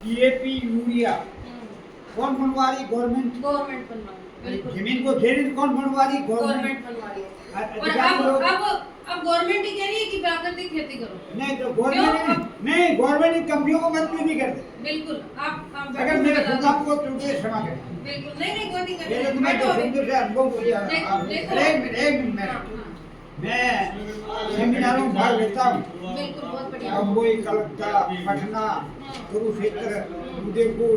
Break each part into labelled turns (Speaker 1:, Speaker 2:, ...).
Speaker 1: DAP urea कौन बनवा रही? गवर्नमेंट।
Speaker 2: गवर्नमेंट बनवा रही है, बिल्कुल।
Speaker 1: जमीन को घेरे कौन बनवा रही?
Speaker 2: गवर्नमेंट बनवा रही है। और अब गवर्नमेंट ही कह रही है कि प्राकृतिक खेती करो।
Speaker 1: नहीं तो गवर्नमेंट नहीं, गवर्नमेंट कंपनियों को मत क्यों नहीं करते?
Speaker 2: बिल्कुल। आप
Speaker 1: अगर मेरे खुद आपको टूटे क्षमा करें,
Speaker 2: बिल्कुल नहीं नहीं कोई नहीं
Speaker 1: मेरे
Speaker 2: करते।
Speaker 1: तुम्हें तो सुंदर से अनुभव हो गया। एक मिनट मैं सेमिनारों में भाग लेता हूँ।
Speaker 2: बिल्कुल बहुत बढ़िया।
Speaker 1: मुंबई, कलकत्ता, पटना, कुरुक्षेत्र, उदयपुर,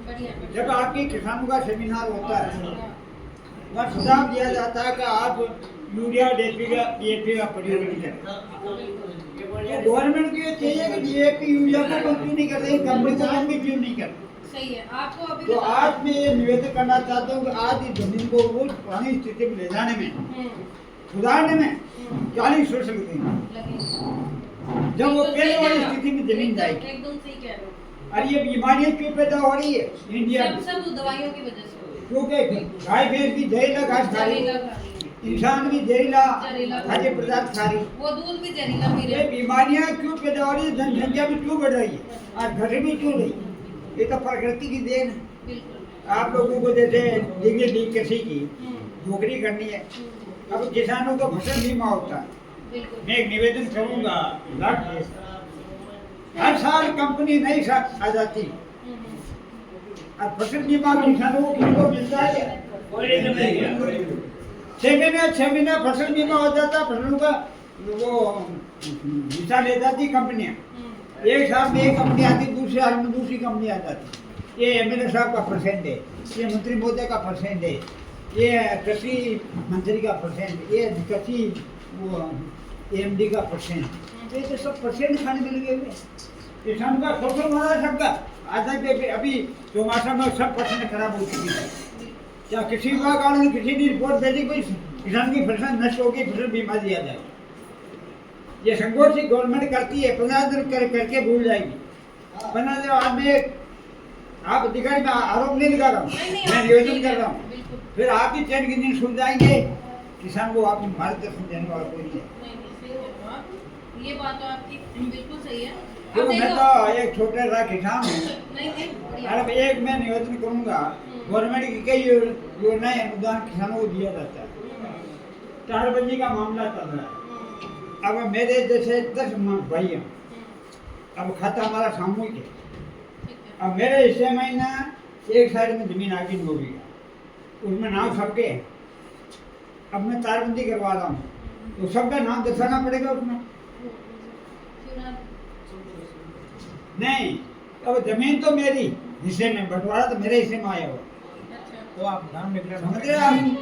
Speaker 2: बढ़िया
Speaker 1: जब आपके किसानों का सेमिनार होता है वहाँ सुझाव दिया जाता है कि आप यूरिया डीएपी का प्रयोग नहीं करें। गवर्नमेंट को ये चाहिए कि डीएपी यूरिया को क्यों नहीं करते, कंपनी को क्यों नहीं करते?
Speaker 2: सही है। आपको अभी
Speaker 1: तो आज मैं ये निवेदन करना चाहता हूँ कि आज इस जमीन को वो पुरानी स्थिति में ले जाने में, सुधारने में 40 वर्ष लगेंगे। जब वो पहले वाली स्थिति में जमीन जाएगी।
Speaker 2: एकदम सही कह रहे हो।
Speaker 1: और ये बीमारियां क्यों पैदा हो रही है इंडिया में?
Speaker 2: सब दवाइयों की वजह से।
Speaker 1: क्योंकि गाय भैंस भी जहरीला घास खा रही है, इंसान भी जहरीला खाद्य पदार्थ खा रही है,
Speaker 2: वो दूध भी जहरीला पी रहे
Speaker 1: ये बीमारियां क्यों पैदा हो रही है? जनसंख्या भी क्यों बढ़ रही है और घट भी क्यों रही है? ये तो प्रकृति की देन है।
Speaker 2: बिल्कुल।
Speaker 1: आप लोगों को जैसे डिग्री डी किसी की नौकरी करनी है, अब किसानों को फसल बीमा होता है। मैं एक निवेदन करूंगा, हर साल कंपनी नई आ जाती और फसल बीमा किसानों को किसको मिलता है? 6 महीना फसल बीमा हो जाता, फसलों का वो हिस्सा ले जाती कंपनियां। एक साल में एक कंपनी आती, दूसरे साल में दूसरी कंपनी आ जाती। ये एमएलए साहब का परसेंट है, ये मंत्री महोदय का परसेंट है, ये कृषि मंत्री का परसेंट, ये कृषि वो एमडी का परसेंट, ये तो सब परसेंट खाने में लगे हुए। किसान का शोषण हो रहा है सबका। आज तक अभी चौमासा में सब परसेंट खराब हो चुकी है। क्या कृषि विभाग वालों ने किसी ने रिपोर्ट भेजी कोई किसान की फसल नष्ट होगी, फसल बीमा दिया जाए? ये संघर्ष गवर्नमेंट करती है, 15 दिन करके भूल जाएगी। 15 दिन बाद में आप अधिकारी में आरोप नहीं लगा रहा हूँ, मैं निवेदन कर रहा हूँ। फिर आप ही ट्रेन की दिन सुन जाएंगे, किसान को आप मार्गदर्शन देने वाला कोई नहीं है।
Speaker 2: ये बात तो आपकी बिल्कुल सही है।
Speaker 1: तो मैं तो एक छोटे सा किसान हूँ। अब एक मैं निवेदन करूँगा, गवर्नमेंट की कई योजनाएं अनुदान किसानों को दिया जाता है। तारबंदी का मामला चल रहा है। अब मेरे जैसे 10 भाई हैं, अब खाता हमारा सामूहिक है। अब मेरे हिस्से में ना एक साइड में जमीन आगे हो गई, उसमें नाम सबके है। अब मैं तारबंदी करवा रहा हूँ तो सबका नाम दर्शाना पड़ेगा उसमें। नहीं, अब जमीन तो मेरी हिस्से में, बंटवारा तो मेरे हिस्से में आया हुआ। तो आप ध्यान में समझ रहे हैं?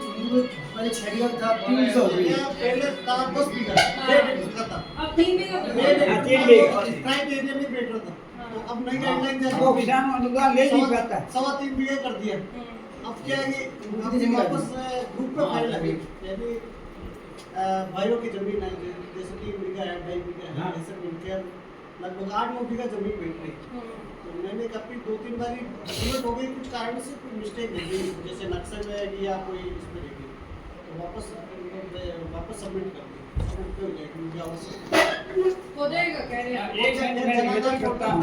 Speaker 3: पहले 6 था, 300 हो गई। पहले 10 बीघा था,
Speaker 2: अब 3 बीघा
Speaker 3: और स्ट्राइक एरिया में बेटर था। तो अब नहीं गाइडलाइन
Speaker 1: वो किसान अनुदान ले नहीं पाता है।
Speaker 3: 3.25 बीघा कर दिया। अब क्या है कि हमने वापस ग्रुप पे फाइल लगी, यानी भाइयों की जमीन है, जैसे 3 बीघा है, 2.5 बीघा है, ऐसे मिलकर लगभग 8-9 बीघा जमीन बैठ रही। तो मैंने काफी 2-3 बार डिलीट हो गई, कुछ कारण से कोई मिस्टेक हो गई, जैसे नक्शे में या कोई इसमें रह गई, तो वापस सबमिट कर दी। अब हो जाएगी,
Speaker 2: हो जाएगा कह रहे हैं।
Speaker 1: एक मिनट में निवेदन करता हूँ।